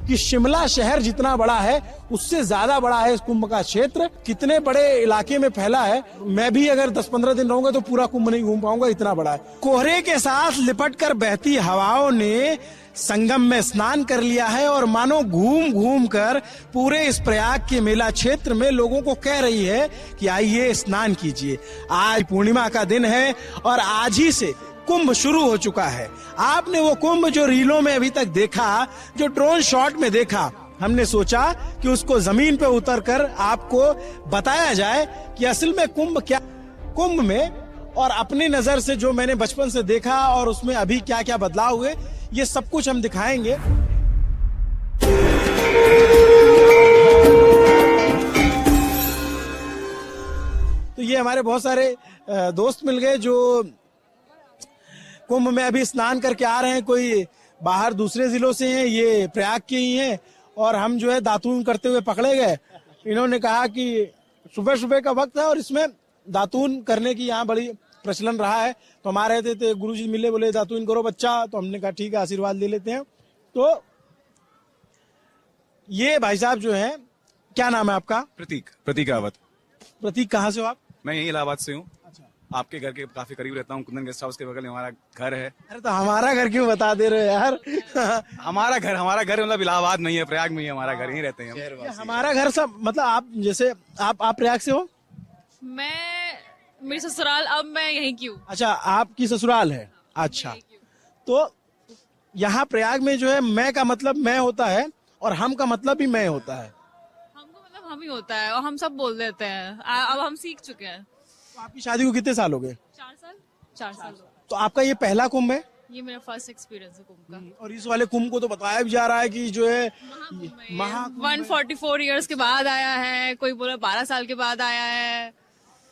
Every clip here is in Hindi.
कि शिमला शहर जितना बड़ा है उससे ज्यादा बड़ा है इस कुंभ का क्षेत्र। कितने बड़े इलाके में फैला है, मैं भी अगर 10-15 दिन रहूंगा तो पूरा कुंभ नहीं घूम पाऊंगा, इतना बड़ा है। कोहरे के साथ लिपट कर बहती हवाओं ने संगम में स्नान कर लिया है और मानो घूम घूम कर पूरे इस प्रयाग के मेला क्षेत्र में लोगों को कह रही है कि आइए स्नान कीजिए। आज पूर्णिमा का दिन है और आज ही से कुंभ शुरू हो चुका है। आपने वो कुंभ जो रीलों में अभी तक देखा, जो ड्रोन शॉट में देखा, हमने सोचा कि उसको जमीन पे उतरकर आपको बताया जाए कि असल में कुंभ क्या, कुंभ में और अपनी नजर से जो मैंने बचपन से देखा और उसमें अभी क्या क्या बदलाव हुए, ये सब कुछ हम दिखाएंगे। तो ये हमारे बहुत सारे दोस्त मिल गए जो कुंभ में अभी स्नान करके आ रहे हैं। कोई बाहर दूसरे जिलों से हैं, ये प्रयाग के ही हैं और हम जो है दातून करते हुए पकड़े गए। इन्होंने कहा कि सुबह सुबह का वक्त है और इसमें दातून करने की यहाँ बड़ी प्रचलन रहा है। तो हमारे रहते थे, गुरुजी मिले, बोले दातून करो बच्चा, तो हमने कहा ठीक है, आशीर्वाद ले लेते हैं। तो ये भाई साहब जो है, क्या नाम है आपका? प्रतीक रावत। प्रतीक, कहाँ से हो आप? मैं यही इलाहाबाद से हूँ। आपके घर के काफी करीब रहता हूँ, कुंदन गेस्ट हाउस के बगल में हमारा घर है। अरे तो हमारा घर क्यों बता दे रहे हो यार? हमारा घर मतलब इलाहाबाद में ही है, प्रयाग में ही हमारा घर, यहीं रहते हैं हम। हमारा घर सब मतलब आप जैसे आप प्रयाग से हो? मेरी ससुराल, अब मैं यहीं की हूँ। अच्छा, आपकी ससुराल है। अच्छा, तो यहाँ प्रयाग में जो है मैं का मतलब मैं होता है और हम का मतलब भी मैं होता है। हमको मतलब हम ही होता है और हम सब बोल देते हैं। अब हम सीख चुके हैं। तो आपकी शादी को कितने साल हो गए? 4 साल। तो आपका ये पहला कुंभ है? ये मेरा फर्स्ट एक्सपीरियंस है कुंभ का। और इस वाले कुंभ को तो बताया भी जा रहा है कि जो है महाकुंभ 144 इयर्स के बाद आया है, कोई बोला 12 साल के बाद आया है।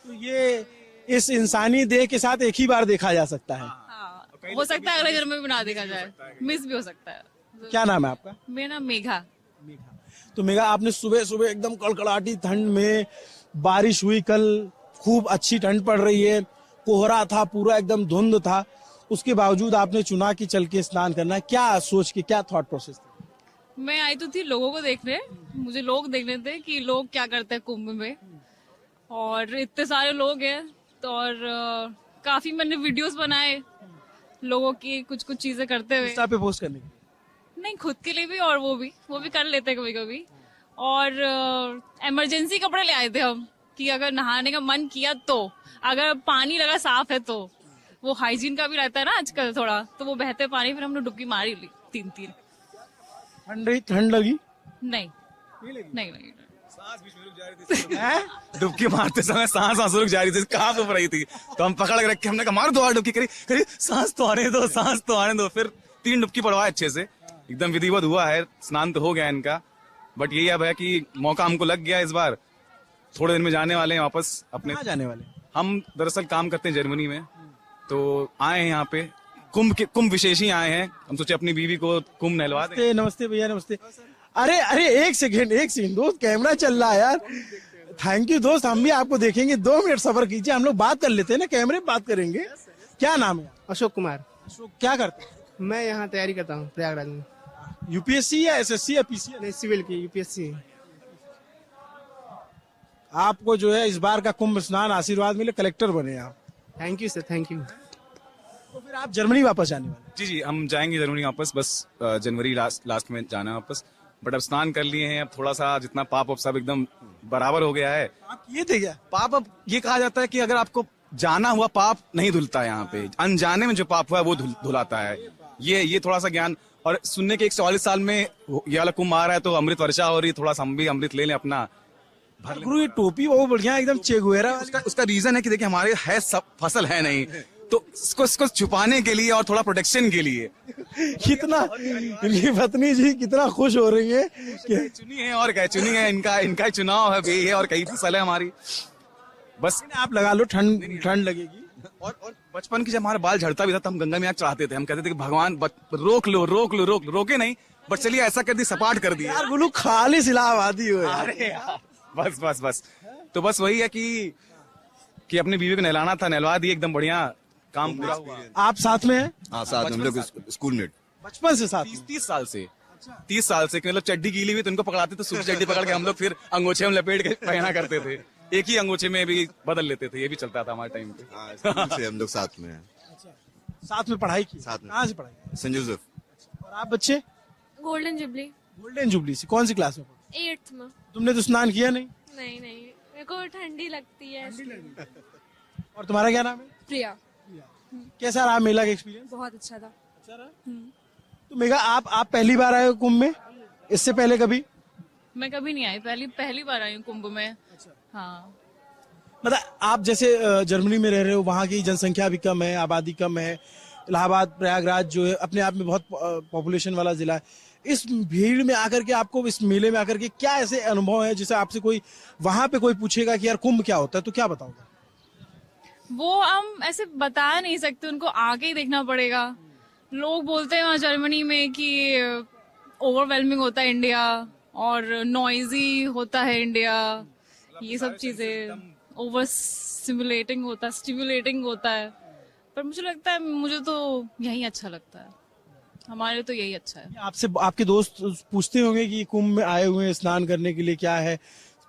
तो ये इस इंसानी देह के साथ एक ही बार देखा जा सकता है। हाँ, हो सकता है अगले जन्म में भी ना देखा जाए, मिस भी हो सकता है। क्या नाम है आपका? मेरा नाम मेघा। तो मेघा, आपने सुबह सुबह एकदम कड़कड़ाटी ठंड में, बारिश हुई कल, खूब अच्छी ठंड पड़ रही है, कोहरा था, पूरा एकदम धुंध था, उसके बावजूद आपने चुना कि चल के स्नान करना है। क्या सोच के, क्या थॉट प्रोसेस था? मैं आई तो थी लोगों को देखने, मुझे लोग देखने थे कि लोग क्या करते हैं कुंभ में, और इतने सारे लोग हैं तो और काफी मैंने वीडियोस बनाए लोगों की कुछ कुछ चीजें करते हुए। इंस्टा पे पोस्ट करने की? नहीं, खुद के लिए भी और वो भी कर लेते हैं कभी कभी। और इमरजेंसी कपड़े ले आए थे हम कि अगर नहाने का मन किया तो, अगर पानी लगा साफ है तो, वो हाइजीन का भी रहता है ना आजकल थोड़ा, तो वो बहते पानी फिर हमने डुबकी मारी ली 3-3। ठंड लगी? नहीं लगी। सांस बीच में रुक जा रही थी। डुबकी मारते समय सांस रुक जा रही थी, कहाँ डूब रही थी, तो हम पकड़ के रखे, हमने कहा मार दो और डुबकी करी, सांस तो आने दो। फिर 3 डुबकी पड़वाए अच्छे से, एकदम विधिवत हुआ है, स्नान तो हो गया इनका। बट यही अब है कि मौका हमको लग गया इस बार, थोड़े दिन में जाने वाले हैं वापस अपने। कहाँ जाने वाले? हम दरअसल काम करते हैं जर्मनी में, तो आए हैं यहाँ पे कुंभ विशेष ही आए हैं। हम सोचे अपनी बीवी को कुंभ नहलवा दें। नमस्ते भैया, नमस्ते। अरे एक सेकंड दोस्त, कैमरा चल रहा है यार। थैंक यू दोस्त, हम भी आपको देखेंगे, 2 मिनट सब्र कीजिए, हम लोग बात कर लेते हैं ना, कैमरे पे बात करेंगे। क्या नाम है? अशोक कुमार। अशोक, क्या करते हैं? मैं यहाँ तैयारी करता हूँ प्रयागराज में। यूपीएससी या एसएससी या पीसीएस? नहीं, सिविल की, यूपीएससी। आपको जो है इस बार का कुंभ स्नान आशीर्वाद मिले, कलेक्टर बने आप। Thank you sir, thank you. तो फिर आप जर्मनी वापस जाने वाले? जी, हम जाएंगे जर्मनी वापस, बस जनवरी लास्ट में जाना है वापस। बट अब स्नान कर लिए हैं, अब थोड़ा सा जितना पाप सब एकदम बराबर हो गया है। आप ये थे क्या? पाप, अब ये कहा जाता है कि अगर आपको जाना हुआ पाप नहीं धुलता है, यहाँ पे अनजाने में जो पाप हुआ है वो धुलाता है। ये थोड़ा सा ज्ञान, और सुनने के 144 साल में ये वाला कुंभ आ रहा है तो अमृत वर्षा हो रही है, थोड़ा सा हम भी अमृत ले लें अपना। गुरु, ये टोपी वो बढ़िया एकदम चेगुएरा। उसका रीजन है कि देखिए हमारे है सब फसल है नहीं, तो इसको छुपाने के लिए और थोड़ा प्रोटेक्शन के लिए। कितना ये पत्नी जी कितना खुश हो रही है कि चुनी है, और क्या चुनी है, इनका चुनाव है भी है, और कई फसल है हमारी, बस आप लगा लो, ठंड लगेगी। और बचपन की जब हमारे बाल झड़ता भी था तो हम गंगा में आग चढ़ाते थे, हम कहते थे कि भगवान रोक लो, रोके नहीं, बट चलिए ऐसा कर दी, सपाट कर दिया। यार गुरु, खालिस इलाहाबादी हो यार। अरे यार, बस तो बस वही है कि अपनी बीवी को नहलाना था, नहलवा दिए, एकदम बढ़िया काम पूरा हुआ। आप साथ में हैं? हाँ, साथ में हम लोग स्कूल में बचपन से साथ? 30 साल से। 30 साल से, मतलब चड्डी गीली हुई तो उनको पकड़ाते तो सूखी चड्डी पकड़ के हम लोग फिर अंगोछे में लपेट के पहना करते थे, एक ही अंगोछे में भी बदल लेते थे, ये भी चलता था हमारे टाइम पे। हाँ, स्कूल से हम लोग साथ में हैं। साथ में पढ़ाई की? साथ में। कहाँ से पढ़ाई? Saint Joseph. और आप बच्चे? गोल्डन जुबली गोल्डन जुबली से। कौन सी क्लास में पढ़ते? 8th में। तुमने तो स्नान किया नहीं? नहीं नहीं, मेरे को ठंडी लगती है। और तुम्हारा क्या नाम है? प्रिया। कैसा रहा मेला का एक्सपीरियंस? बहुत अच्छा था। अच्छा रहा? तो मेघा, आप पहली बार आए हो कुंभ में? इससे पहले कभी? मैं कभी नहीं आई, पहली बार आई हूँ कुंभ में। हाँ, मतलब आप जैसे जर्मनी में रह रहे हो, वहाँ की जनसंख्या भी कम है, आबादी कम है। इलाहाबाद प्रयागराज जो है अपने आप में बहुत पॉपुलेशन वाला जिला है। इस भीड़ में आकर के आपको, इस मेले में आकर के क्या ऐसे अनुभव है जिसे आपसे कोई वहां पे कोई पूछेगा कि यार कुंभ क्या होता है, तो क्या बताओगे? वो हम ऐसे बता नहीं सकते, उनको आके ही देखना पड़ेगा। लोग बोलते हैं वहाँ जर्मनी में कि ओवरवेलमिंग होता है इंडिया और नॉइजी होता है इंडिया, ये सब चीजें ओवर स्टिमुलेटिंग होता है, पर मुझे लगता है, मुझे तो यही अच्छा लगता है, हमारे तो यही अच्छा है। आपसे आपके दोस्त पूछते होंगे कि कुंभ में आए हुए हैं स्नान करने के लिए, क्या है,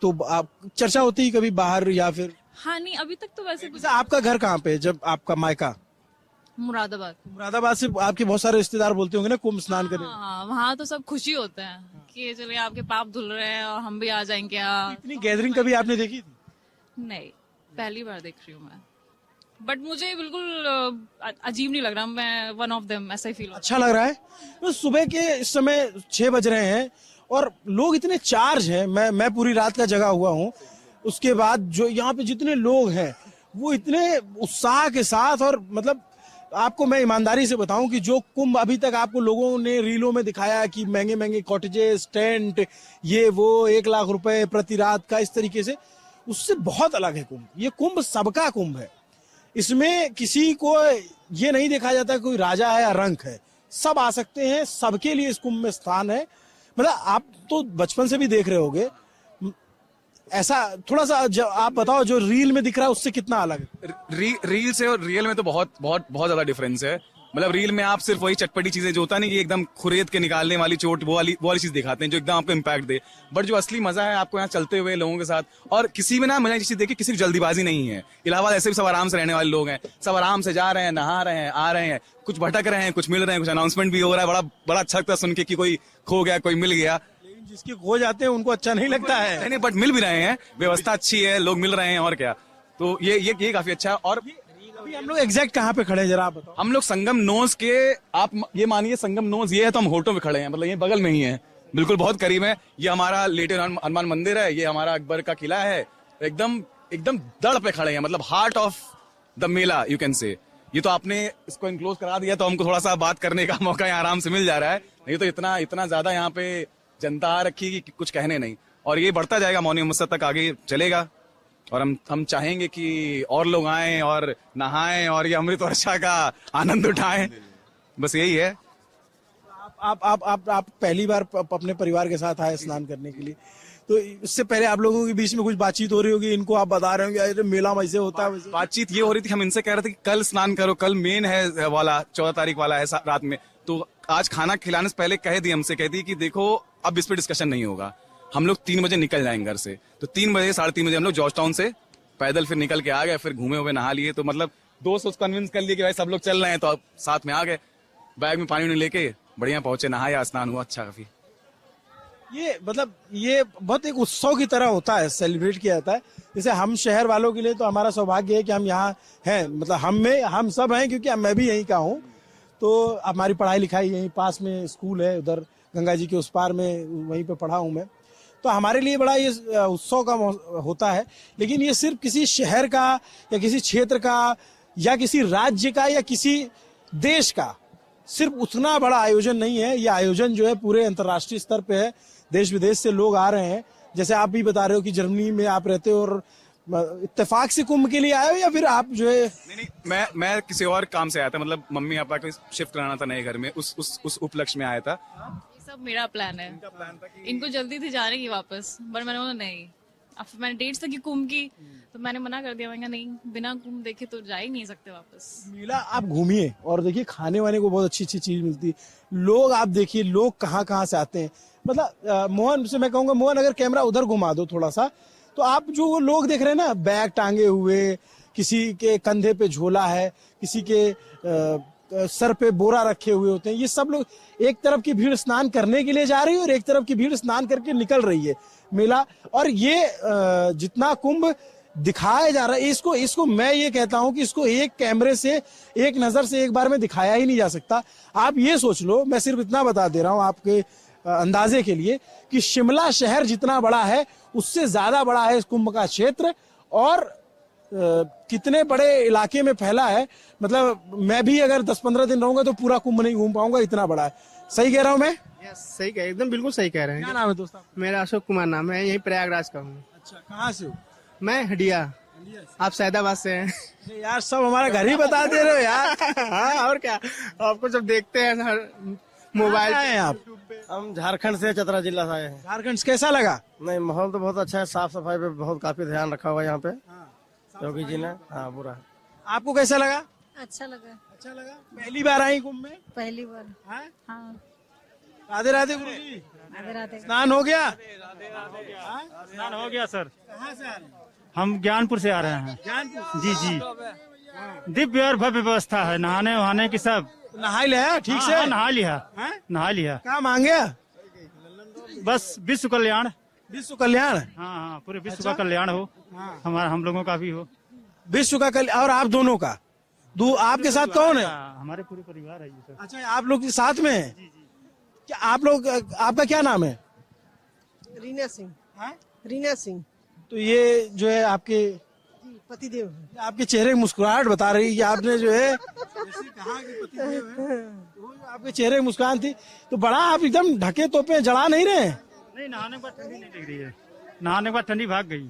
तो आप चर्चा होती है कभी बाहर या फिर? हाँ नहीं, अभी तक तो वैसे कुछ। जैसे आपका घर कहाँ पे है, जब आपका मायका? मुरादाबाद। मुरादाबाद से आपके बहुत सारे रिश्तेदार बोलते होंगे ना कुंभ स्नान करने? हाँ, वहाँ तो सब खुशी होते हैं कि चलिए आपके पाप धुल रहे हैं और हम भी आ जाएंगे। इतनी गैदरिंग कभी आपने देखी थी? नहीं, पहली बार देख रही हूँ मैं, बट मुझे बिल्कुल अजीब नहीं लग रहा, मैं वन ऑफ देम ऐसा ही फील होता अच्छा लग रहा है। तो सुबह के इस समय 6 बज रहे हैं और लोग इतने चार्ज हैं। मैं पूरी रात का जगा हुआ हूँ। उसके बाद जो यहाँ पे जितने लोग हैं वो इतने उत्साह के साथ, और मतलब आपको मैं ईमानदारी से बताऊं कि जो कुंभ अभी तक आपको लोगों ने रीलों में दिखाया कि महंगे महंगे कॉटेजेस, टेंट, ये वो 1 लाख रुपए प्रति रात का, इस तरीके से, उससे बहुत अलग है कुंभ। ये कुंभ सबका कुंभ है। इसमें किसी को ये नहीं देखा जाता कोई राजा है या रंक है, सब आ सकते हैं, सबके लिए इस कुंभ में स्थान है। मतलब आप तो बचपन से भी देख रहे होगे ऐसा। थोड़ा सा आप बताओ, जो रील में दिख रहा है उससे कितना अलग है? रील से और रियल में तो बहुत बहुत बहुत ज्यादा डिफरेंस है। मतलब रील में आप सिर्फ वही चटपटी चीजें, जो होता नहीं कि एकदम खुरेद के निकालने वाली चोट, वो वाली चीज दिखाते हैं जो एकदम आपको इम्पैक्ट दे। बट जो असली मजा है आपको यहाँ चलते हुए लोगों के साथ, और किसी में ना मजा चीज देखिए, किसी की जल्दीबाजी नहीं है। इलाहाबाद ऐसे भी सब आराम से रहने वाले लोग हैं, सब आराम से जा रहे हैं, नहा रहे हैं, आ रहे हैं, कुछ भटक रहे हैं, कुछ मिल रहे हैं, कुछ अनाउंसमेंट भी हो रहा है। बड़ा बड़ा अच्छा लगता है सुन के कि कोई खो गया, कोई मिल गया। लेकिन जिसके खो जाते हैं उनको अच्छा नहीं लगता है। नहीं, बट मिल भी रहे हैं, व्यवस्था अच्छी है, लोग मिल रहे हैं, और क्या। तो ये काफी अच्छा है। और अभी हम लोग एग्जैक्ट कहाँ पे खड़े हैं जरा आप बताओ? हम लोग संगम नोज के, आप ये मानिए संगम नोज ये है तो हम होटो पे खड़े हैं, मतलब ये बगल में ही है, बिल्कुल बहुत करीब है। ये हमारा लेटे हनुमान मंदिर है, ये हमारा अकबर का किला है। एकदम एकदम दड़ पे खड़े हैं, मतलब heart of the Mela you can say. ये तो आपने इसको इनक्लोज करा दिया तो हमको थोड़ा सा बात करने का मौका यहाँ आराम से मिल जा रहा है, नहीं तो इतना ज्यादा यहाँ पे जनता आ रखी कि कुछ कहने नहीं। और ये बढ़ता जाएगा, मौनी मस्जिद तक आगे चलेगा, और हम चाहेंगे कि और लोग आएं और नहाएं और ये अमृत वर्षा का आनंद उठाएं, बस यही है। आप पहली बार अपने परिवार के साथ आए स्नान करने के लिए, तो इससे पहले आप लोगों के बीच में कुछ बातचीत हो रही होगी, इनको आप बता रहे होंगे अरे मेला वैसे होता है वैसे? बातचीत ये हो रही थी, हम इनसे कह रहे थे कि कल स्नान करो, कल मेन है वाला 14 तारीख वाला है रात में। तो आज खाना खिलाने से पहले कह दी हमसे, कहती कि देखो अब इस पे डिस्कशन नहीं होगा, हम लोग 3 बजे निकल जाएंगे घर से। तो 3 बजे 3:30 बजे हम लोग जॉर्ज टाउन से पैदल फिर निकल के आ गए, फिर घूमे हुए, नहा लिए। तो मतलब दोस्त उसको कन्विंस कर लिए कि भाई सब लोग चल रहे हैं, तो अब साथ में आ गए, बैग में पानी लेके बढ़िया पहुंचे, नहाया, स्नान हुआ अच्छा काफी। ये मतलब ये बहुत एक उत्सव की तरह होता है, सेलिब्रेट किया जाता है। जैसे हम शहर वालों के लिए तो हमारा सौभाग्य है कि हम यहाँ हैं, मतलब हम सब हैं, क्योंकि मैं भी यहीं का हूँ। तो हमारी पढ़ाई लिखाई यहीं पास में स्कूल है, उधर गंगा जी के उस पार में, वहीं पे पढ़ा हूँ मैं। तो हमारे लिए बड़ा ये उत्सव का होता है। लेकिन ये सिर्फ किसी शहर का या किसी क्षेत्र का या किसी राज्य का या किसी देश का सिर्फ उतना बड़ा आयोजन नहीं है। ये आयोजन जो है पूरे अंतर्राष्ट्रीय स्तर पे है, देश विदेश से लोग आ रहे हैं। जैसे आप भी बता रहे हो कि जर्मनी में आप रहते हो और इत्तेफाक से कुंभ के लिए आए हो, या फिर आप जो है? नहीं, मैं किसी और काम से आया था, मतलब मम्मी पापा को शिफ्ट कराना था नए घर में, उस उपलक्ष्य में आया था। सब मेरा प्लान है, इनको जल्दी थी जाने की वापस, पर मैंने बोला नहीं, अब मैंने डेट्स तक की कुंभ की, तो मैंने मना कर दिया, मैंने कहा नहीं, बिना कुंभ देखे तो जा ही नहीं सकते वापस। मेला आप घूमिए और देखिए, खाने वाने को बहुत अच्छी अच्छी चीज मिलती है। लोग आप देखिए, लोग कहाँ कहाँ से आते हैं। मतलब मोहन से मैं कहूंगा, मोहन अगर कैमरा उधर घुमा दो थोड़ा सा, तो आप जो वो लोग देख रहे हैं ना, बैग टांगे हुए, किसी के कंधे पे झोला है, किसी के सर पे बोरा रखे हुए होते हैं, ये सब लोग एक तरफ की भीड़ स्नान करने के लिए जा रही है और एक तरफ की भीड़ स्नान करके निकल रही है मेला। और ये जितना कुंभ दिखाया जा रहा है, इसको मैं ये कहता हूं कि इसको एक कैमरे से, एक नजर से एक बार में दिखाया ही नहीं जा सकता। आप ये सोच लो, मैं सिर्फ इतना बता दे रहा हूं आपके अंदाजे के लिए, कि शिमला शहर जितना बड़ा है उससे ज्यादा बड़ा है इस कुंभ का क्षेत्र, और कितने बड़े इलाके में फैला है। मतलब मैं भी अगर 10-15 दिन रहूंगा तो पूरा कुंभ नहीं घूम पाऊंगा, इतना बड़ा है। सही कह रहा हूं मैं? यस, सही कह, एकदम बिल्कुल सही कह रहे क्या हैं। नाम है दोस्त आपका? मेरा अशोक कुमार नाम है, यही प्रयागराज का हूँ। अच्छा, कहाँ से हो? मैं हडिया, आप सैदाबाद से हैं। अरे यार, सब हमारा घर ही बता दे रहे हो यार। हाँ, और क्या, आपको जब देखते हैं हर मोबाइल कहाँ से आए हैं आप? हम झारखंड से, चतरा जिला से आए हैं। झारखंड से। कैसा लगा? नहीं, माहौल तो बहुत अच्छा है, साफ सफाई पे बहुत काफी ध्यान रखा हुआ है यहाँ पे योगी जी ने। हाँ, बुरा है। आपको कैसा लगा? अच्छा लगा, अच्छा लगा। पहली बार आई कुंभ में? पहली बार। हाँ? हाँ, राधे राधे गुरु जी। राधे राधे। स्नान हो गया? स्नान हो गया सर। कहाँ से आ रहे हैं? हम ज्ञानपुर से आ रहे हैं। ज्ञानपुर। जी जी, दिव्य और भव्य व्यवस्था है, नहाने वहाने की सब। नहा लिया ठीक से? हाँ, नहा लिया, हाँ? नहा लिया। क्या मांगे? बस विश्व कल्याण। विश्व कल्याण। हाँ हाँ, पूरे विश्व का कल्याण हो, हमारा, हम लोगों का भी हो। विश्व का कल्याण। और आप दोनों का? आपके साथ कौन है? हमारे पूरे परिवार है ये सर। अच्छा, आप लोग के साथ में है? क्या आप लोग, आपका क्या नाम है? रीना सिंह। हाँ? रीना सिंह तो ये जो है आपके पतिदेव। आपके चेहरे की मुस्कुराहट बता रही है कि आपने जो है जैसे कहा कि पतिदेव है, वो आपके चेहरे की मुस्कान थी। तो बड़ा आप एकदम ढके तोपे, जला नहीं रहे? नहीं, नहाने के बाद ठंडी नहीं लग रही है, नहाने के बाद ठंडी भाग गई।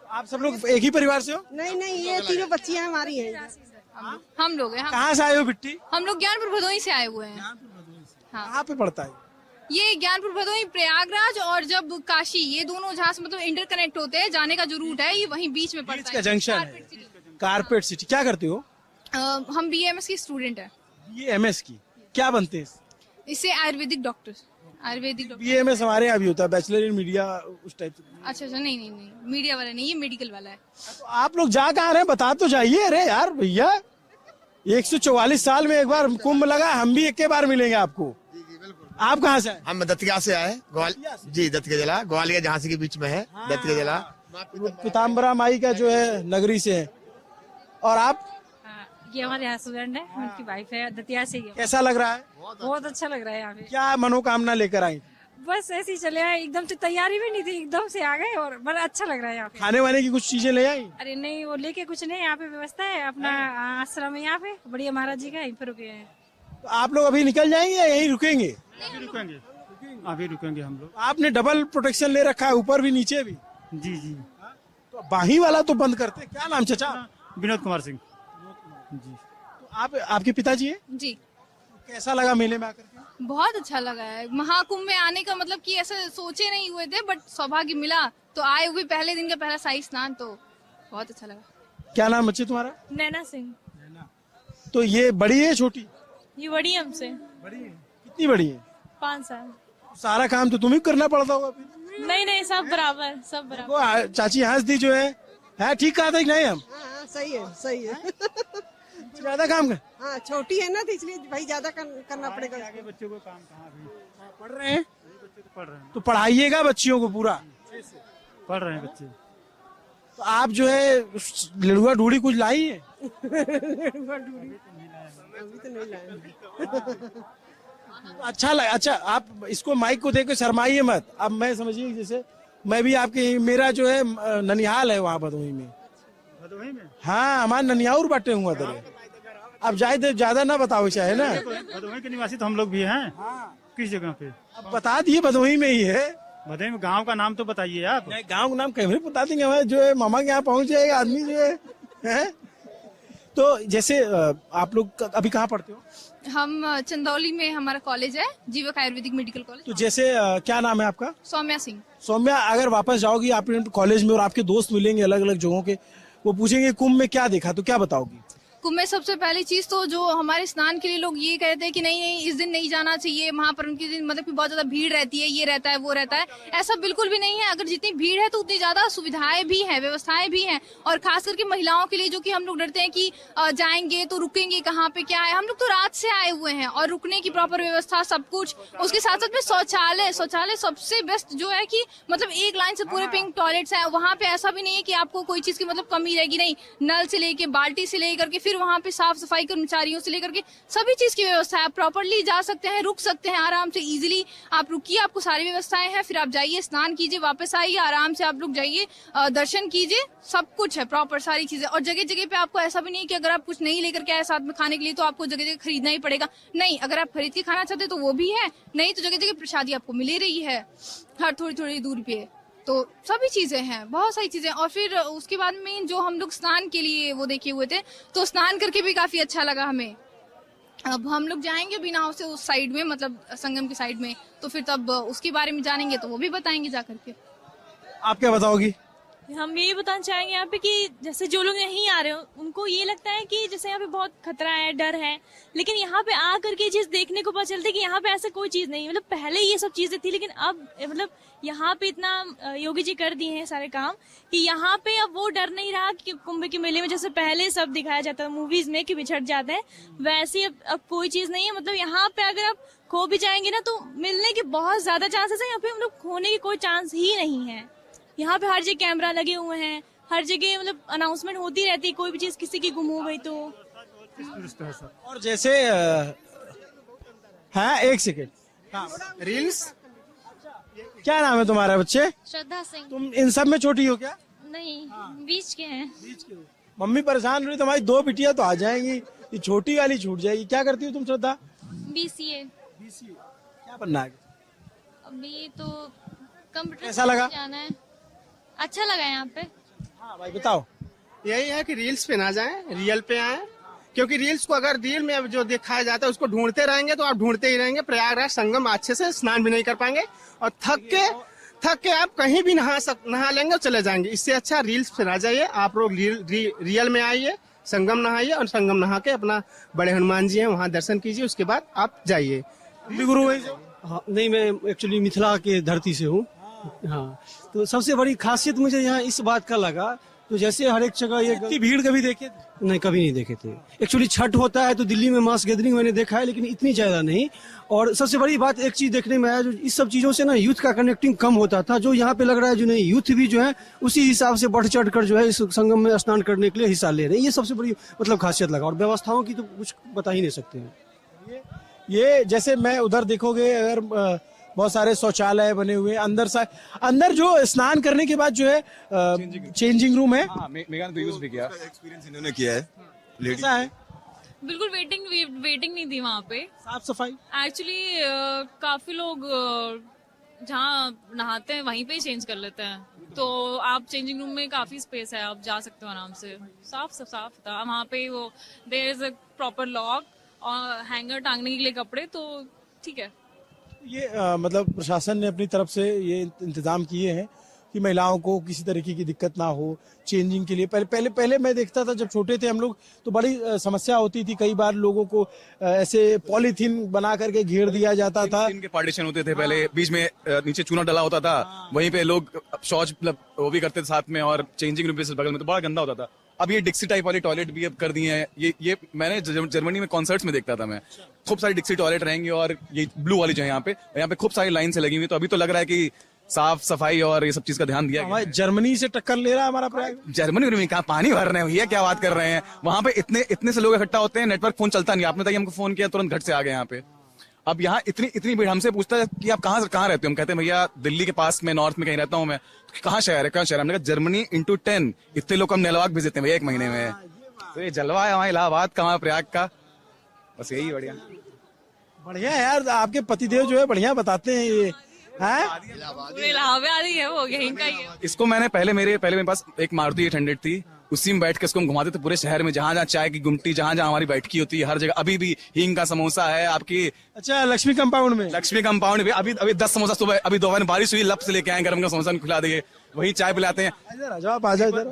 आप सब लोग एक ही परिवार से हो? नहीं नहीं, ये तीनों बच्चियां हमारी हैं। हम लोग हैं, कहाँ से आए हो बिट्टी? हम लोग ज्ञानपुर भदोही से आए हुए हैं। कहाँ पे पड़ता है? ये ज्ञानपुर भदोही, प्रयागराज और जब काशी, ये दोनों जहाँ से मतलब इंटरकनेक्ट होते हैं, जाने का जो रूट है ये वहीं बीच में पड़ता बीच है। का जंक्शन है, कारपेट सिटी। क्या करते हो? हम BAMS की स्टूडेंट है। ये MS की क्या बनते हैं? इससे Ayurvedic doctor, Ayurvedic doctor. BAMS हमारे यहाँ भी होता है, बैचलर इन मीडिया, उस टाइप से। अच्छा अच्छा, नहीं नहीं नहीं, मीडिया वाला नहीं, ये मेडिकल वाला है। तो आप लोग जा कहाँ रहे हैं, बता तो जाइए। अरे यार भैया, 144 साल में एक बार कुंभ लगा, हम भी एक के बार मिलेंगे आपको। आप कहाँ से आए? हम दतिया से आए, जी दतिया जिला, ग्वालियर झांसी के बीच में है दतिया जिला। पीताम्बरा माई का जो है नगरी से है। और आप? ये हमारे हस्बैंड है, उनकी वाइफ है, दतिया से ही है। कैसा लग रहा है? बहुत अच्छा लग रहा है यहाँ पे। क्या मनोकामना लेकर आई? बस ऐसे ही चले आए, एकदम से तैयारी भी नहीं थी, एकदम से आ गए और बड़ा अच्छा लग रहा है यहाँ पे। खाने वाने की कुछ चीजें ले आई? अरे नहीं, वो लेके कुछ नहीं, यहाँ पे व्यवस्था है, अपना आश्रम है यहाँ पे, बढ़िया महाराज जी का, यहीं पे रुके हैं। तो आप लोग अभी निकल जाएंगे या यहीं रुकेंगे? अभी रुकेंगे, अभी रुकेंगे हम लोग। आपने डबल प्रोटेक्शन ले रखा है, ऊपर भी नीचे भी। जी जी। तो बाही वाला तो बंद करते। क्या नाम चाचा? विनोद कुमार सिंह जी। तो आप, आपके पिताजी है? जी, कैसा लगा मेले में आकर के? बहुत अच्छा लगा है। महाकुंभ में आने का मतलब कि ऐसे सोचे नहीं हुए थे, बट सौभाग्य मिला तो आए हुए। पहले दिन का पहला शाही स्नान, तो बहुत अच्छा लगा। क्या नाम बच्चे तुम्हारा? नैना सिंह। तो ये बड़ी है छोटी? ये बड़ी है हमसे, बड़ी है। कितनी बड़ी है? 5 साल। सारा काम तो तुम्हें करना पड़ता होगा फिर। नहीं नहीं, सब बराबर, सब बराबर। वो चाची हंस दी जो है ठीक कहा था कि नहीं? हम हाँ, सही है, सही है। ज्यादा काम कर हाँ, छोटी है ना, तो इसलिए भाई ज्यादा करना पड़ेगा। आगे बच्चों को काम कहाँ, अभी पढ़ रहे हैं? बच्चे तो पढ़ रहे हैं, तो पढ़ाइएगा बच्चियों को पूरा। पढ़ रहे हैं बच्चे। तो आप जो है लड़ुआ ढूढ़ी कुछ लाई है? अभी तो नहीं लाए। अच्छा, आप इसको माइक को देकर शर्माइए मत। अब मैं समझिए, जैसे मैं भी आपके, मेरा जो है ननिहाल है वहाँ भदोही में। भदोही में? हाँ, हमारे ननियाउर बाटे हुआ तेरे। अब ज्यादा ना बताओ चाहे ना। भदोही के निवासी तो हम लोग भी हैं। किस जगह पे? अब बता दिए, भदोही में ही है। भदोही में गांव का नाम तो बताइए आप। गांव का नाम कैसे बता देंगे? हमारे जो है मामा के यहाँ पहुंच जाएगा आदमी जो है? तो जैसे आप लोग अभी कहाँ पढ़ते हो? हम चंदौली में, हमारा कॉलेज है जीवक आयुर्वेदिक मेडिकल कॉलेज। तो जैसे क्या नाम है आपका? सौम्या सिंह। सौम्या, अगर वापस जाओगी आपने कॉलेज में और आपके दोस्त मिलेंगे अलग अलग जगहों के, वो पूछेंगे कुंभ में क्या देखा, तो क्या बताओगी? कुंभ में सबसे पहली चीज तो जो हमारे स्नान के लिए लोग ये कहते हैं कि नहीं नहीं इस दिन नहीं जाना चाहिए, महापर्व के दिन मतलब कि बहुत ज्यादा भीड़ रहती है, ये रहता है वो रहता है, ऐसा बिल्कुल भी नहीं है। अगर जितनी भीड़ है तो उतनी ज्यादा सुविधाएं भी हैं, व्यवस्थाएं भी हैं। और खास करके महिलाओं के लिए जो कि हम लोग डरते हैं कि जाएंगे तो रुकेंगे कहाँ पे, क्या है, हम लोग तो रात से आए हुए हैं और रुकने की प्रॉपर व्यवस्था सब कुछ। उसके साथ साथ में शौचालय सबसे बेस्ट जो है कि मतलब एक लाइन से पूरे पिंक टॉयलेट्स है वहाँ पे। ऐसा भी नहीं है कि आपको कोई चीज की मतलब कमी रहेगी, नहीं, नल से लेके बाल्टी से लेकर के फिर वहाँ पे साफ सफाई कर्मचारियों से लेकर के सभी चीज की व्यवस्था है। आप प्रॉपरली जा सकते हैं, रुक सकते हैं आराम से, इजीली आप रुकिए, आपको सारी व्यवस्थाएं हैं, फिर आप जाइए, स्नान कीजिए, वापस आइए, आराम से आप लोग जाइए, दर्शन कीजिए, सब कुछ है प्रॉपर सारी चीजें। और जगह जगह पे आपको ऐसा भी नहीं कि अगर आप कुछ नहीं लेकर के आए साथ में खाने के लिए तो आपको जगह जगह खरीदना ही पड़ेगा, नहीं, अगर आप खरीद के खाना चाहते तो वो भी है, नहीं तो जगह जगह प्रसादी आपको मिल रही है हर थोड़ी थोड़ी दूर पे। तो सभी चीजें हैं, बहुत सारी चीजें। और फिर उसके बाद में जो हम लोग स्नान के लिए वो देखे हुए थे, तो स्नान करके भी काफी अच्छा लगा हमें। अब हम लोग जाएंगे भी नाव से उस साइड में, मतलब संगम की साइड में, तो फिर तब उसके बारे में जानेंगे तो वो भी बताएंगे जा करके। आप क्या बताओगी? हम यही बताना चाहेंगे यहाँ पे कि जैसे जो लोग नहीं आ रहे हो उनको ये लगता है कि जैसे यहाँ पे बहुत खतरा है, डर है, लेकिन यहाँ पे आ करके ये चीज देखने को पता चलती है कि यहाँ पे ऐसा कोई चीज नहीं है। मतलब पहले ये सब चीजें थी, लेकिन अब मतलब यहाँ पे इतना योगी जी कर दिए हैं सारे काम कि यहाँ पे अब वो डर नहीं रहा कि कुंभ के मेले में जैसे पहले सब दिखाया जाता है मूवीज में कि बिछड़ जाते हैं, वैसे अब कोई चीज नहीं है। मतलब यहाँ पे अगर आप खो भी जाएंगे ना तो मिलने के बहुत ज्यादा चांसेस है, यहाँ पे हम लोग खोने की कोई चांस ही नहीं है। यहाँ पे हर जगह कैमरा लगे हुए हैं, हर जगह मतलब अनाउंसमेंट होती रहती है, कोई भी चीज किसी की गुम हो गई तो। और जैसे हाँ, एक सेकेंड, रील्स। क्या नाम है तुम्हारा बच्चे? श्रद्धा सिंह। तुम इन सब में छोटी हो क्या? नहीं, बीच के हैं। मम्मी परेशान रही, तुम्हारी 2 बिटिया तो आ जाएंगी, ये छोटी वाली छूट जाएगी। क्या करती हो तुम श्रद्धा? BCA। क्या बनना है? अभी तो कंप्यूटर कैसा लगा? जाना है, अच्छा लगा यहाँ पे। हाँ भाई बताओ। यही है कि रील्स पे ना जाएं, रियल पे आए, क्योंकि रील्स को अगर रील में अब जो दिखाया जाता है उसको ढूंढते रहेंगे तो आप ढूंढते ही रहेंगे। प्रयागराज संगम अच्छे से स्नान भी नहीं कर पाएंगे और थक के आप कहीं भी नहा लेंगे और चले जाएंगे। इससे अच्छा रील्स पे ना जाइए, आप लोग रियल में आइए, संगम नहाइए और संगम नहा के अपना बड़े हनुमान जी हैं वहाँ दर्शन कीजिए, उसके बाद आप जाइए। गुरु वहीं से? हाँ, नहीं, मैं एक्चुअली मिथिला के धरती से हूँ। हाँ, तो सबसे बड़ी खासियत मुझे यहाँ इस बात का लगा, तो जैसे हर एक जगह ये इतनी भीड़ कभी देखे थे? नहीं, कभी नहीं देखे थे। एक्चुअली छठ होता है तो दिल्ली में मास गैदरिंग मैंने देखा है, लेकिन इतनी ज्यादा नहीं। और सबसे बड़ी बात एक चीज देखने में आया, जो इस सब चीजों से ना यूथ का कनेक्टिंग कम होता था, जो यहाँ पे लग रहा है जो नहीं, यूथ भी जो है उसी हिसाब से बढ़ चढ़ कर जो है इस संगम में स्नान करने के लिए हिस्सा ले रहे हैं। ये सबसे बड़ी मतलब खासियत लगा। और व्यवस्थाओं की तो कुछ बता ही नहीं सकते हैं। ये जैसे मैं उधर देखोगे, अगर बहुत सारे शौचालय बने हुए अंदर जो स्नान करने के बाद जो है चेंजिंग रूम है। हाँ, मेगा ने तो यूज भी किया, एक्सपीरियंस इन्होंने किया है। कैसा है? बिल्कुल वेटिंग नहीं थी वहाँ पे। साफ सफाई एक्चुअली काफी लोग जहाँ नहाते हैं वहीं पे ही चेंज कर लेते हैं, तो आप चेंजिंग रूम में काफी स्पेस है, आप जा सकते हो आराम से। साफ था वहाँ पे, वो there is a proper lock और हैंगर टांगने के लिए कपड़े, तो ठीक है। ये मतलब प्रशासन ने अपनी तरफ से ये इंतजाम किए हैं कि महिलाओं को किसी तरीके की दिक्कत ना हो चेंजिंग के लिए। पहले मैं देखता था, जब छोटे थे हम लोग, तो बड़ी समस्या होती थी। कई बार लोगों को ऐसे पॉलीथीन बना करके घेर दिया जाता था। इनके पार्टीशन होते थे पहले, बीच में नीचे चूना डला होता था, वहीं पे लोग शौच वो भी करते थे साथ में, और चेंजिंग रूम पे बगल में, तो बड़ा गंदा होता था। अब ये डिक्सी टाइप वाली टॉयलेट भी अब कर दिए हैं। ये मैंने जर्मनी में कॉन्सर्ट्स में देखता था मैं, खूब सारी डिक्सी टॉयलेट रहेंगे, और ये ब्लू वाली जो है यहाँ पे खूब सारी लाइन से लगी हुई। तो अभी तो लग रहा है कि साफ सफाई और ये सब चीज का ध्यान दिया गया है। जर्मनी से टक्कर ले रहा है हमारा प्रयाग। जर्मनी में कहाँ पानी भर रहे हैं भैया, क्या बात कर रहे हैं। वहां पे इतने से लोग इकट्ठा होते हैं, नेटवर्क फोन चलता नहीं। आपने तक हमको फोन किया, तुरंत घट से आ गए यहाँ पे। अब यहाँ इतनी भीड़, हमसे पूछता है कि आप कहाँ रहते हो, हम कहते हैं भैया दिल्ली के पास में नॉर्थ में कहीं रहता हूँ मैं। कहाँ शहर है? हमने कहा जर्मनी into 10। इतने लोग हम नेलवाक भेजते हैं भैया 1 महीने में। तो ये जलवा है वहाँ इलाहाबाद का, वहाँ प्रयाग का, बस यही बढ़िया है यार। आपके पतिदेव जो है बढ़िया बताते हैं ये इलाहाबाद ही है, वो यहीं का ही है। इसको मैंने पहले मेरे पास एक मारुति 800 थी, उसी में बैठ के उसको हम घुमाते थे पूरे शहर में, जहाँ जहाँ चाय की गुमटी, जहाँ जहाँ हमारी बैठकी होती है, हर जगह अभी भी हींग का समोसा है आपकी। अच्छा, लक्ष्मी कंपाउंड में? लक्ष्मी कंपाउंड में अभी 10 समोसा सुबह, अभी दोपहर में बारिश हुई, लब से लेके आए, गरम का समोसा खिला देंगे, वही चाय पिलाते हैं। आप आ जाओ इधर।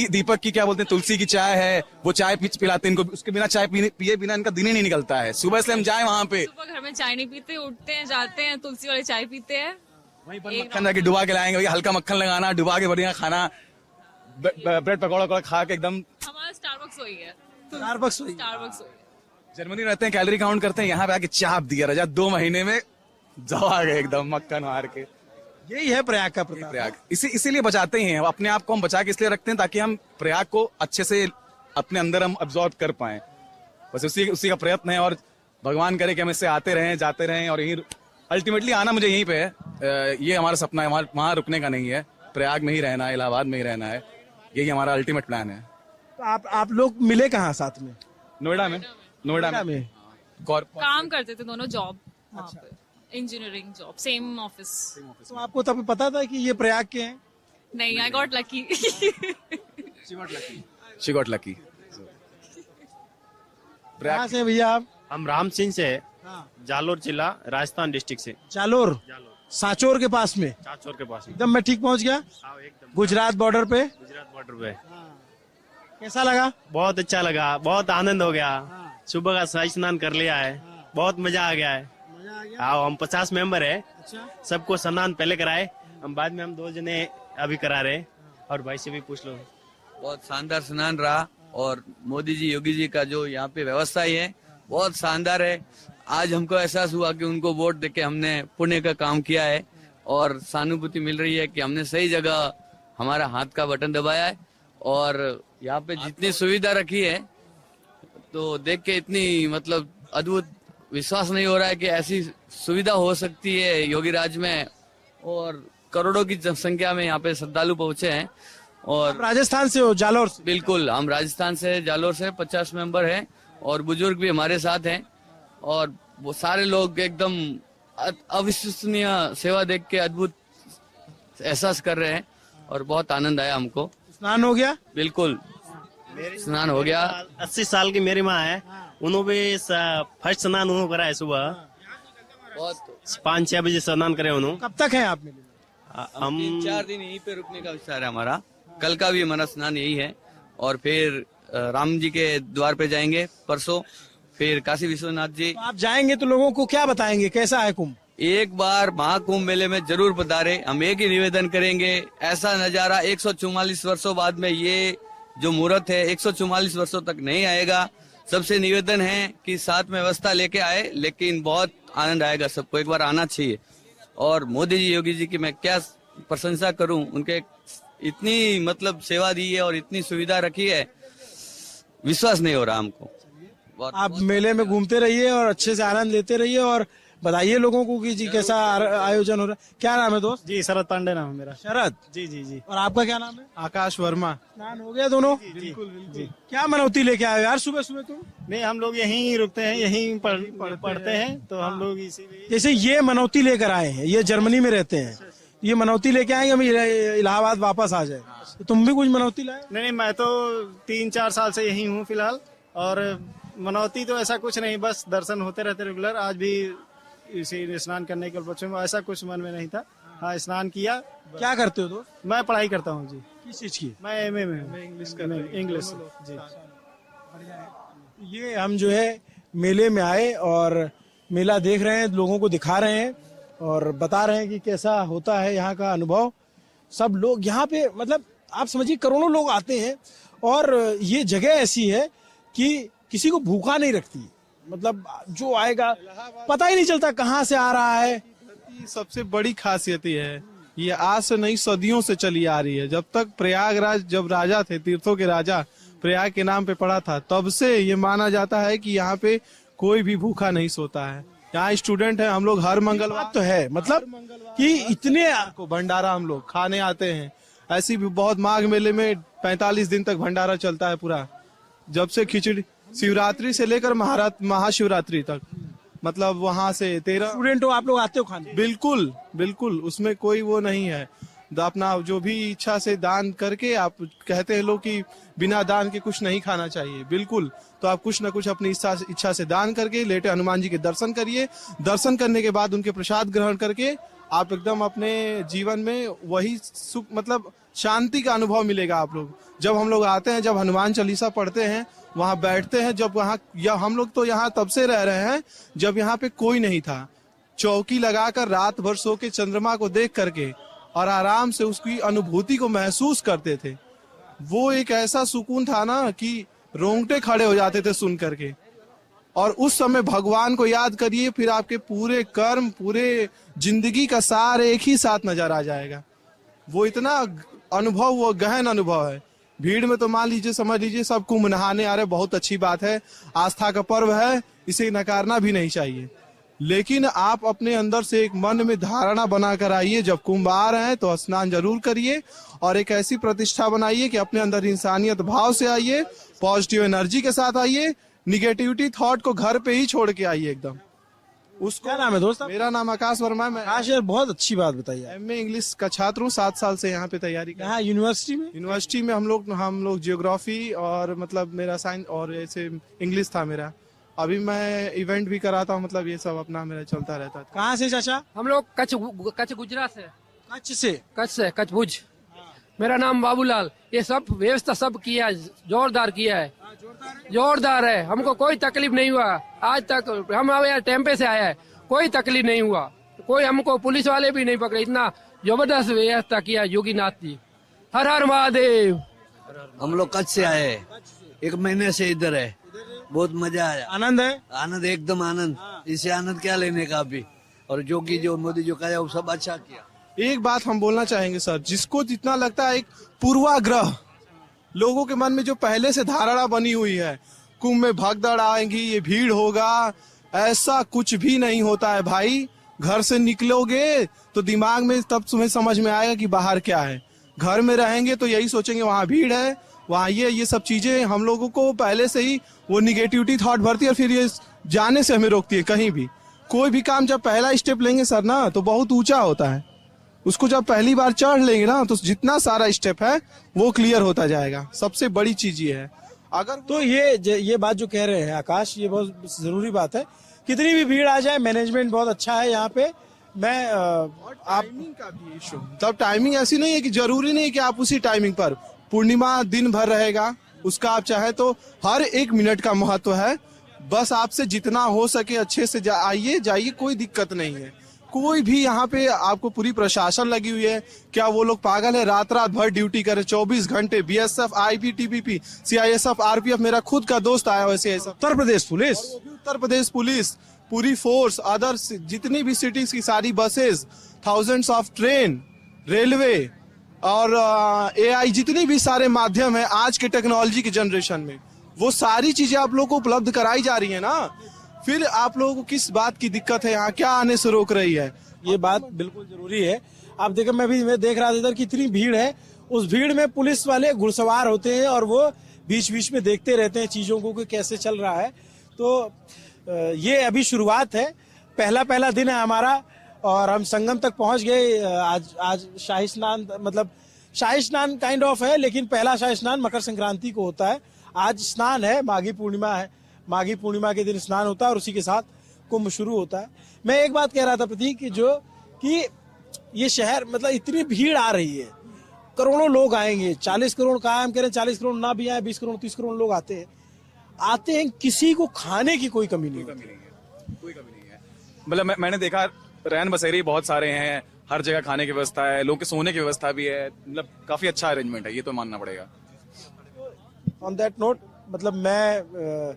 दीपक की क्या बोलते हैं, तुलसी की चाय है, वो चाय पिलाते हैं इनको, उसके बिना चाय पिए बिना इनका दिन ही नहीं निकलता है। सुबह से हम जाए वहाँ पे, सुबह घर में चाय नहीं पीते, उठते हैं जाते हैं तुलसी वाली चाय पीते हैं, वहीं पर मक्खन जाके डुबा के लाएंगे, भैया हल्का मक्खन लगाना, डुबा के बढ़िया खाना, ब्रेड पकौड़ा खा के एकदम। हमारा स्टारबक्स वही है। स्टारबक्स वही। जर्मनी रहते हैं, कैलोरी काउंट करते हैं, यहाँ पे आके चाप दिया रजा 2 महीने में जवा गए एकदम मक्खन मार के। यही है प्रयाग का प्रताप। प्रयाग इसीलिए बचाते ही हैं, अपने आप को हम बचा के इसलिए रखते हैं ताकि हम प्रयाग को अच्छे से अपने अंदर हम अब्सॉर्ब कर पाए। बस उसी का प्रयत्न है, और भगवान करे कि हम इससे आते रहें, जाते रहें, और यही अल्टीमेटली आना मुझे यहीं पे है। ये हमारा सपना है, वहां रुकने का नहीं है, प्रयाग में ही रहना है, इलाहाबाद में ही रहना है, यही हमारा अल्टीमेट प्लान है। तो आप लोग मिले कहाँ साथ में? नोएडा में काम करते थे दोनों, जॉब वहाँ पे, इंजीनियरिंग जॉब, सेम ऑफिस। तो आपको तब पता था कि ये प्रयाग के हैं? नहीं, I got lucky. She got lucky. कहाँ से भैया आप? हम राम सिंह से, जालोर जिला, राजस्थान डिस्ट्रिक्ट से। जालोर, सांचौर के पास में? चाचौर के पास। एकदम मैं ठीक पहुँच गया? एकदम गुजरात बॉर्डर पे? गुजरात बॉर्डर पे। कैसा लगा? बहुत अच्छा लगा, बहुत आनंद हो गया। सुबह का शाही स्नान कर लिया है, बहुत मजा आ गया है। हाँ, हम 50 मेंबर है, सबको स्नान पहले कराए, हम बाद में हम 2 जने अभी करा रहे, और भाई से भी पूछ लो। बहुत शानदार स्नान रहा, और मोदी जी, योगी जी का जो यहाँ पे व्यवस्था ही है बहुत शानदार है। आज हमको एहसास हुआ कि उनको वोट देके हमने पुण्य का काम किया है, और सहानुभूति मिल रही है कि हमने सही जगह हमारा हाथ का बटन दबाया है, और यहाँ पे जितनी सुविधा रखी है तो देख के इतनी मतलब अद्भुत, विश्वास नहीं हो रहा है कि ऐसी सुविधा हो सकती है योगी राज में, और करोड़ों की जनसंख्या में यहाँ पे श्रद्धालु पहुंचे हैं। और राजस्थान से हो? जालोर से? बिल्कुल, हम राजस्थान से, जालोर से 50 मेंबर हैं, और बुजुर्ग भी हमारे साथ हैं, और वो सारे लोग एकदम अविश्वसनीय सेवा देख के अद्भुत एहसास कर रहे हैं, और बहुत आनंद आया हमको। स्नान हो गया? बिल्कुल, स्नान हो गया। 80 साल की मेरी माँ है, उन्होंने भी फर्स्ट स्नान उन्होंने करा है, सुबह 5-6 बजे स्नान करे उन्होंने। कब तक है आप में? हम 3-4 दिन यहीं पे रुकने का विचार है हमारा, कल का भी हमारा स्नान यही है, और फिर राम जी के द्वार पे जाएंगे परसों, फिर काशी विश्वनाथ जी। तो आप जाएंगे तो लोगों को क्या बताएंगे, कैसा है कुंभ? एक बार महाकुंभ मेले में जरूर पधारे। हम एक ही निवेदन करेंगे, ऐसा नजारा 144 वर्षों बाद में, ये जो मुहूर्त है 144 वर्षों तक नहीं आएगा। सबसे निवेदन है कि साथ में व्यवस्था लेके आए, लेकिन बहुत आनंद आएगा सबको, एक बार आना चाहिए। और मोदी जी, योगी जी की मैं क्या प्रशंसा करूं, उनके इतनी मतलब सेवा दी है और इतनी सुविधा रखी है, विश्वास नहीं हो रहा हमको। आप मेले में घूमते रहिए और अच्छे से आनंद लेते रहिए, और बताइए लोगों को कि जी कैसा आयोजन हो रहा है। क्या नाम है दोस्त? जी, शरद पांडे नाम है मेरा। शरद जी जी जी। और आपका क्या नाम है? आकाश वर्मा। स्नान हो गया दोनों? बिल्कुल बिल्कुल। क्या मनौती लेके आए यार सुबह सुबह तुम? नहीं, हम लोग यहीं रुकते हैं, यहीं पढ़ते हैं, तो हम लोग इसीलिए। जैसे ये मनौती लेकर आए हैं, ये जर्मनी में रहते हैं, ये मनौती लेके आएंगे हम इलाहाबाद वापस आ जाए, तो तुम भी कुछ मनौती लाए? नहीं, मैं तो 3-4 साल से यहीं हूँ फिलहाल, और मनौती तो ऐसा कुछ नहीं, बस दर्शन होते रहते रेगुलर। आज भी इसी स्नान करने के बच्चों में ऐसा कुछ मन में नहीं था। हाँ, स्नान किया। क्या करते हो दोस्त? मैं पढ़ाई करता हूँ जी। किस चीज की? मैं एमए में हूँ, इंग्लिश जी। ये हम जो है मेले में आए और मेला देख रहे हैं, लोगों को दिखा रहे हैं और बता रहे हैं कि कैसा होता है यहाँ का अनुभव। सब लोग यहाँ पे मतलब आप समझिए करोड़ों लोग आते हैं, और ये जगह ऐसी है कि किसी को भूखा नहीं रखती। मतलब जो आएगा पता ही नहीं चलता कहाँ से आ रहा है। सबसे बड़ी खासियत ये है, ये आज से नहीं सदियों से चली आ रही है। जब तक प्रयागराज, जब राजा थे, तीर्थों के राजा प्रयाग के नाम पे पड़ा था, तब से ये माना जाता है कि यहाँ पे कोई भी भूखा नहीं सोता है। यहाँ स्टूडेंट है हम लोग, हर मंगलवार तो है मतलब कि इतने को भंडारा हम लोग खाने आते हैं। ऐसी भी बहुत, माघ मेले में 45 दिन तक भंडारा चलता है पूरा, जब से खिचड़ी, शिवरात्रि से लेकर महाशिवरात्रि तक। मतलब वहाँ से 13 स्टूडेंट हो आप लोग, आते हो खाने? बिल्कुल बिल्कुल, उसमें कोई वो नहीं है। अपना जो भी इच्छा से दान करके, आप कहते हैं लोग कि बिना दान के कुछ नहीं खाना चाहिए, बिल्कुल। तो आप कुछ ना कुछ अपनी इच्छा से दान करके लेटे हनुमान जी के दर्शन करिए। दर्शन करने के बाद उनके प्रसाद ग्रहण करके आप एकदम अपने जीवन में वही सुख, मतलब शांति का अनुभव मिलेगा आप लोग। जब हम लोग आते हैं, जब हनुमान चालीसा पढ़ते हैं, वहाँ बैठते हैं, जब वहाँ या हम लोग तो यहाँ तब से रह रहे हैं जब यहाँ पे कोई नहीं था। चौकी लगाकर रात भर सो के चंद्रमा को देख करके और आराम से उसकी अनुभूति को महसूस करते थे। वो एक ऐसा सुकून था ना कि रोंगटे खड़े हो जाते थे सुन करके। और उस समय भगवान को याद करिए, फिर आपके पूरे कर्म, पूरे जिंदगी का सार एक ही साथ नजर आ जाएगा। वो इतना अनुभव, वो गहन अनुभव है। भीड़ में तो मान लीजिए, समझ लीजिए सब कुंभ नहाने आ रहे, बहुत अच्छी बात है, आस्था का पर्व है, इसे नकारना भी नहीं चाहिए। लेकिन आप अपने अंदर से एक मन में धारणा बनाकर आइए, जब कुंभ आ रहे हैं तो स्नान जरूर करिए और एक ऐसी प्रतिष्ठा बनाइए कि अपने अंदर इंसानियत भाव से आइए, पॉजिटिव एनर्जी के साथ आइए, निगेटिविटी थॉट को घर पे ही छोड़ के आइए एकदम। उसको क्या नाम है दोस्त? मेरा नाम आकाश वर्मा है। मैं आकाश यार, बहुत अच्छी बात बताई। एमए इंग्लिश का छात्र हूँ, 7 साल से यहाँ पे तैयारी कर। यहाँ यूनिवर्सिटी में हम लोग जियोग्राफी और मतलब मेरा साइंस और ऐसे इंग्लिश था मेरा। अभी मैं इवेंट भी कराता हूँ, मतलब ये सब अपना मेरा चलता रहता है। कहाँ से चाचा? हम लोग कच्छ गुजरात से। कच्छ से कच्छ भुज। मेरा नाम बाबूलाल। ये सब व्यवस्था सब किया है, जोरदार किया है, जोरदार है। हमको कोई तकलीफ नहीं हुआ आज तक। हम यहाँ टेम्पे से आया है, कोई तकलीफ नहीं हुआ। कोई हमको पुलिस वाले भी नहीं पकड़े। इतना जबरदस्त व्यवस्था किया योगी नाथ जी। हर हर महादेव। हम लोग कच्छ से आए हैं, 1 महीने से इधर है। बहुत मजा आया। आनंद है? आनंद, एकदम आनंद। इससे आनंद क्या लेने का अभी। और जो मोदी जो कहा वो सब अच्छा किया। एक बात हम बोलना चाहेंगे सर, जिसको जितना लगता है एक पूर्वाग्रह लोगों के मन में जो पहले से धारणा बनी हुई है, कुंभ में भगदड़ आएंगी, ये भीड़ होगा, ऐसा कुछ भी नहीं होता है भाई। घर से निकलोगे तो दिमाग में तब तुम्हें समझ में आएगा कि बाहर क्या है। घर में रहेंगे तो यही सोचेंगे वहाँ भीड़ है, वहाँ ये सब चीजें हम लोगों को पहले से ही वो निगेटिविटी थॉट भरती है और फिर ये जाने से हमें रोकती है। कहीं भी कोई भी काम जब पहला स्टेप लेंगे सर ना, तो बहुत ऊंचा होता है। उसको जब पहली बार चढ़ लेंगे ना, तो जितना सारा स्टेप है वो क्लियर होता जाएगा। सबसे बड़ी चीज ये है। अगर तो ये बात जो कह रहे हैं आकाश, ये बहुत जरूरी बात है। कितनी भी भीड़ आ जाए, मैनेजमेंट बहुत अच्छा है यहाँ पे। मैं टाइमिंग का भी इशू, तब टाइमिंग ऐसी नहीं है कि जरूरी नहीं कि आप उसी टाइमिंग पर, पूर्णिमा दिन भर रहेगा, उसका आप चाहे तो हर 1 मिनट का महत्व है। बस आपसे जितना हो सके अच्छे से आइए जाइए, कोई दिक्कत नहीं है। कोई भी यहाँ पे आपको पूरी प्रशासन लगी हुई है। क्या वो लोग पागल है रात भर ड्यूटी करे 24 घंटे? बीएसएफ, आईबीटीबीपी, सीआईएसएफ, आरपीएफ, मेरा खुद का दोस्त आया वैसे ऐसा। उत्तर प्रदेश पुलिस पूरी फोर्स, अदर जितनी भी सिटीज की सारी buses, thousands of train, railway और एआई, जितनी भी सारे माध्यम है आज के टेक्नोलॉजी की जनरेशन में, वो सारी चीजें आप लोगों को उपलब्ध कराई जा रही है ना। फिर आप लोगों को किस बात की दिक्कत है? यहाँ क्या आने से रोक रही है? ये बात बिल्कुल जरूरी है। आप देखो, मैं देख रहा था इधर कितनी भीड़ है। उस भीड़ में पुलिस वाले घुड़सवार होते हैं और वो बीच बीच में देखते रहते हैं चीजों को कि कैसे चल रहा है। तो ये अभी शुरुआत है, पहला दिन है हमारा और हम संगम तक पहुंच गए। आज शाही स्नान, मतलब शाही स्नान काइंड ऑफ है, लेकिन पहला शाही स्नान मकर संक्रांति को होता है। आज स्नान है, माघी पूर्णिमा है, माघी पूर्णिमा के दिन स्नान होता है और उसी के साथ कुंभ शुरू होता है। मैं एक बात कह रहा था प्रतीक कि ये शहर, मतलब इतनी भीड़ आ रही है, करोड़ों लोग आएंगे, 40 करोड़ का हम कह रहे हैं, 40 करोड़ ना भी आए, 20 करोड़ 30 करोड़ लोग आते हैं, किसी को खाने की कोई कमी नहीं है। मतलब मैंने देखा रैन बसेरे बहुत सारे हैं, हर जगह खाने की व्यवस्था है, लोग के सोने की व्यवस्था भी है, मतलब काफी अच्छा अरेंजमेंट है, ये तो मानना पड़ेगा। ऑन दैट नोट, मतलब मैं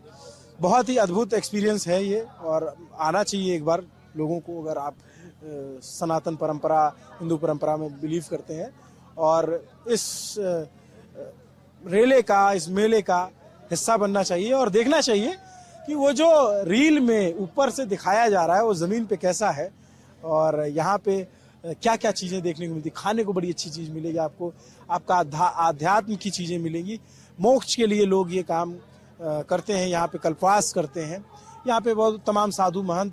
बहुत ही अद्भुत एक्सपीरियंस है ये, और आना चाहिए एक बार लोगों को, अगर आप सनातन परंपरा, हिंदू परंपरा में बिलीव करते हैं। और इस रेले का, इस मेले का हिस्सा बनना चाहिए और देखना चाहिए कि वो जो रील में ऊपर से दिखाया जा रहा है वो जमीन पे कैसा है, और यहाँ पे क्या क्या चीजें देखने को मिलती। खाने को बड़ी अच्छी चीज मिलेगी आपको, आपका आध्यात्म की चीजें मिलेंगी। मोक्ष के लिए लोग ये काम करते हैं, यहाँ पे कल्पवास करते हैं। यहाँ पे बहुत तमाम साधु महंत